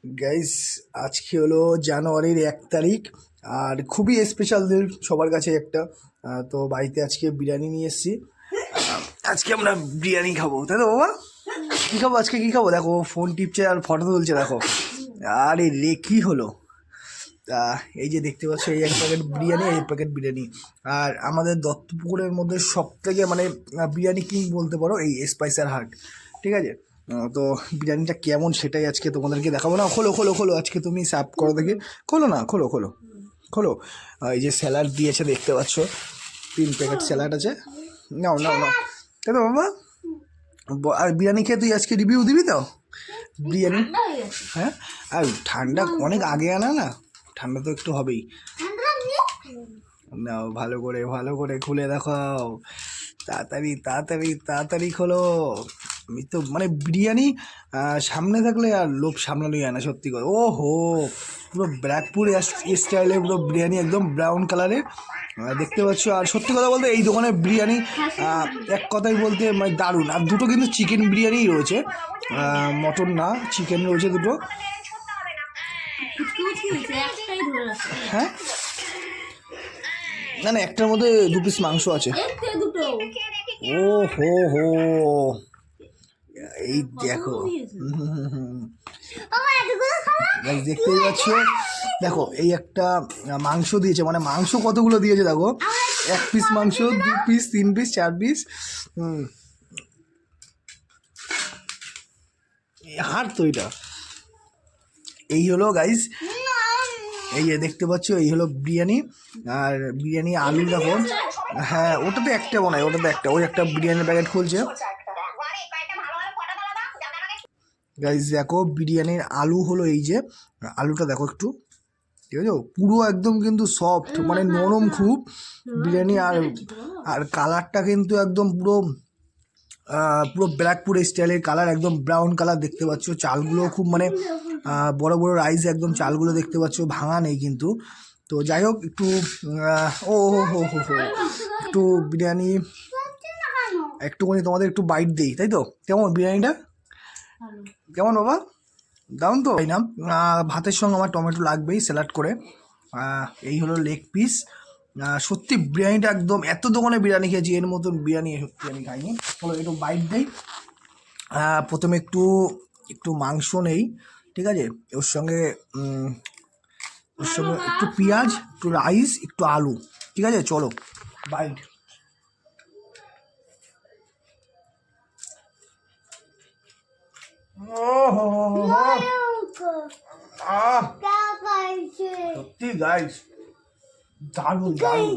Guys, আজকে হলো জানুয়ারির 1 তারিখ আর খুবই স্পেশাল দিন সবার কাছে একটা। তো বাড়িতে আজকে বিরিয়ানি নিয়ে এসেছি। আজকে আমরা বিরিয়ানি খাবো, তাই তো বাবা? কী খাবো আজকে, কী খাবো? দেখো ফোন টিপছে আর ফটো তুলছে, দেখো। আরে রে, কী হলো? এই যে দেখতে পাচ্ছ, এই 1 প্যাকেট বিরিয়ানি, এই প্যাকেট বিরিয়ানি। আর আমাদের দত্তপুকুরের মধ্যে সব থেকে মানে বিরিয়ানি কিং বলতে পারো এই স্পাইসার হাট, ঠিক আছে? তো বিরিয়ানিটা কেমন সেটাই আজকে তোমাদেরকে দেখাবো। না, খোলো খোলো খোলো, আজকে তুমি সার্ভ করো দেখি। খোলো না, খোলো খোলো খোলো। এই যে স্যালাড দিয়েছে দেখতে পাচ্ছ, 3 প্যাকেট স্যালাড আছে। নাও নাও নাও, তাই তো বাবা? আর বিরিয়ানি খেয়ে তুই আজকে রিভিউ দিবি তো বিরিয়ানি? হ্যাঁ, আর ঠান্ডা অনেক আগে আনা না, ঠান্ডা তো একটু হবেই। নাও, ভালো করে ভালো করে খুলে দেখাও, তাড়াতাড়ি তাড়াতাড়ি তাড়াতাড়ি খোলো। আমি তো মানে বিরিয়ানি সামনে থাকলে আর লোভ সামলানোই যায় না, সত্যি করে। ও হো, পুরো ব্র্যাকপুর স্টাইলে পুরো বিরিয়ানি, একদম ব্রাউন কালারের দেখতে পাচ্ছ। আর সত্যি কথা বলতে এই দোকানের বিরিয়ানি এক কথাই বলতে মানে দারুণ। আর দুটো কিন্তু চিকেন বিরিয়ানিই রয়েছে, মটন না, চিকেন রয়েছে দুটো। হ্যাঁ, না না, একটার মধ্যে 2 পিস মাংস আছে। ও হো হো, এই দেখো, দেখতেই পাচ্ছ। দেখো, এই একটা মাংস দিয়েছে, মানে মাংস কতগুলো দিয়েছে দেখো। 1 পিস মাংস, 2 পিস, 3 পিস, 4 পিস। হাড় তো এটা। এই হলো গাইস, এই যে দেখতে পাচ্ছ, এই হলো বিরিয়ানি। আর বিরিয়ানি আলু দেখো। হ্যাঁ, ওটাতে একটা বানায়, ওটাতে একটা, ওই একটা বিরিয়ানির প্যাকেট খুলছে। গাইস দেখো, বিরিয়ানির আলু হলো এই যে, আলুটা দেখো একটু, ঠিক আছে? পুরো একদম কিন্তু সফট, মানে নরম খুব বিরিয়ানি। আর আর কালারটা কিন্তু একদম পুরো পুরো ব্ল্যাকপুর স্টাইলের কালার, একদম ব্রাউন কালার দেখতে পাচ্ছ। চালগুলো খুব মানে বড় বড় রাইস, একদম চালগুলো দেখতে পাচ্ছ, ভাঙা নেই কিন্তু। তো যাই হোক, একটু ও হো হো হো হো, একটু বিরিয়ানি একটুখানি তোমাদের একটু বাইট দিই, তাই তো? কেমন বিরিয়ানিটা, কেমন বাবা? দারুন তো, তাই না? ভাতের সঙ্গে আমার টমেটো লাগবেই, স্যালাড করে। এই হলো লেগ পিস। সত্যি বিরিয়ানিটা একদম, এত দোকানে বিরিয়ানি খেয়েছি, এর মতন বিরিয়ানি সত্যি আমি খাইনি। চলো একটু বাইট দেই। প্রথমে একটু একটু মাংস নেই, ঠিক আছে? ওর সঙ্গে একটু পেঁয়াজ, একটু রাইস, একটু আলু, ঠিক আছে? চলো বাইট। সত্যি গাইস, দারুণ দারুণ।